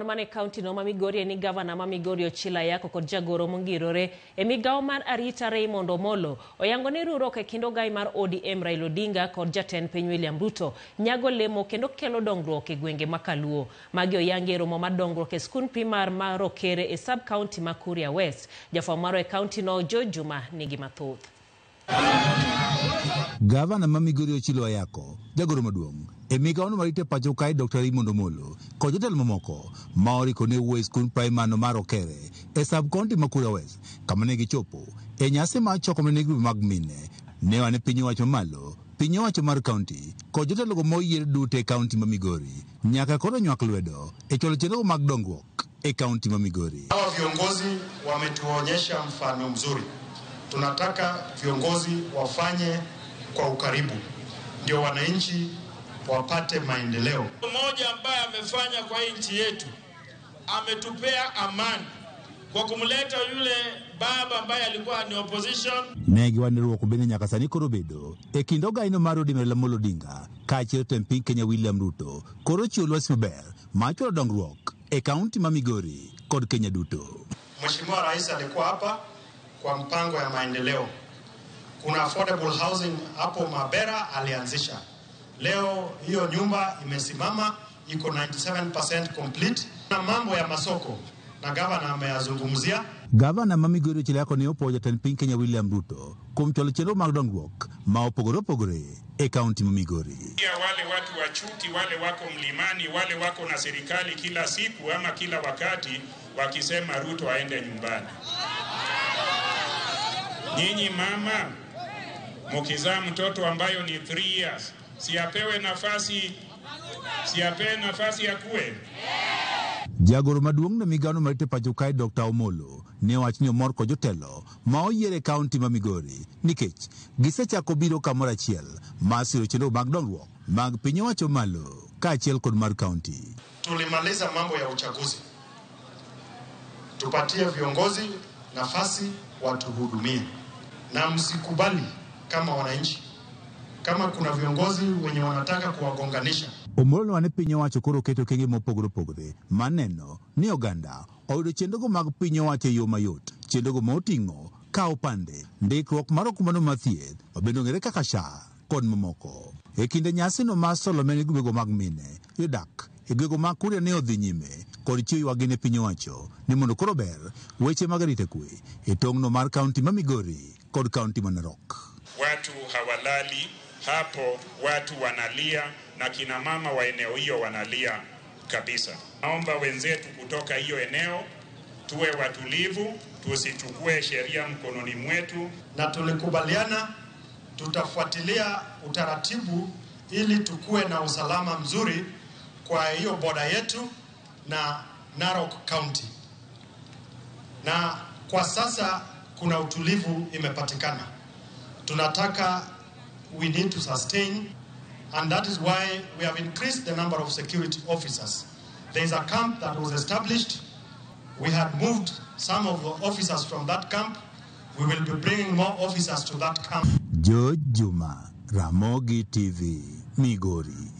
Mane County no Migori ni Governor ma Migori Ochila Yako kod jagoro mongirore e migawo mar arita Raymond Omolo oyango ni riwruok e kind ogai mar ODM Raila Odinga kod jatend piny William Ruto nyago lemo kendo kelo dongruok e gwenge makaluo. Magi oyange romo mar dongruok e skul primar mar Rokere e sub county ma Kuria West. Jafwambo e county no Joe Juma nigi mathoth. Governor ma Migori Ochila Yako jagoro maduong' e migawo no marite pacho kae Dr. Raymond Omolo kod jotelo mamoko ma oriko ne wuoyo e skul primar no mar Rokere e sub county ma Kuria West kama ne gichopo e nyasi mar choko ne grube mag mine ne wane piny owacho malo piny owacho mar county kod jotelo go moyier duto e county ma Migori nyaka koro nywak lwedo e cholo chenro mag dongruok e county ma Migori. Hawa viongozi wametuonyesha mfano mzuri. Tunataka viongozi wafanye kwa ukaribu ndio wananchi wapate maendeleo. Mmoja ambaye amefanya kwa nchi yetu ametupea amani kwa kumleta yule baba ambaye alikuwa ni opposition. Negi waniruo kubene nyaka sani koro bedo e kind ogaino mar ODM Raila Amolo Odinga kaachiel to piny Kenya William Ruto koro chiwo lwasi maber mar cholo dongruok e kaunti ma Migori kod Kenya duto. Mheshimiwa Rais alikuwa hapa kwa mpango ya maendeleo. Kuna affordable housing hapo Mabera alianzisha. Leo hiyo nyumba imesimama, iko 97% complete. Na mambo ya masoko na governor ameyazungumzia. Governor ma Migori Ochila Yako ne opojo jatend piny Kenya William Ruto kuom cholo chenro mag dongruok ma opogore e kaunti ma Migori. Wale watu wachuki, wale wako mlimani, wale wako na serikali kila siku ama kila wakati wakisema Ruto aende nyumbani. Nyinyi mama mukizaa mtoto ambayo ni 3 years siapewe nafasi ya kuwe. Jagoro maduong' na migawo marite pacho kae Dr. Omolo ne owacho ni omor kod jotelo ma oyiere kaunti ma Migori nikech gisechako biro kamoro achiel mar siro chenro mag dongruok mag piny owacho malo kaachiel kod mar kaunti. Tulimaliza mambo ya uchaguzi. Tupatie viongozi nafasi watuhudumie. Na msikubali kama wananchi kama kuna viongozi wenye wanataka kuwagonganisha. Omolo wane piny owacho koro keto kenge mopogore maneno ni oganda oyudo chenrogo mag piny owacho e yo mayot, chenrogo moting'o kawo pande ndikruok mar okumano mar thieth obende ong'ere kaka SHA kod mamoko. E kinde nyasi no mar Solomon gwego mag mine jodak e gwego mag Kuria ne odhi nyime kod chiwo ywak ne piny owacho ni mondo koro ber weche mag arita kwe e tong'no mar kaunti ma Migori kod kaunti ma Narok. Watu hawalali hapo, watu wanalia na kina mama wa eneo hiyo wanalia kabisa. Naomba wenzetu kutoka hiyo eneo tuwe watulivu, tusichukue sheria mkononi mwetu. Na tulikubaliana tutafuatilia utaratibu ili tukue na usalama mzuri kwa hiyo boda yetu na Narok County. Na kwa sasa kuna utulivu imepatikana. Tunataka we need to sustain, and that is why we have increased the number of security officers. There is a camp that was established. We had moved some of the officers from that camp. We will be bringing more officers to that camp. Joe Juma, Ramogi TV, Migori.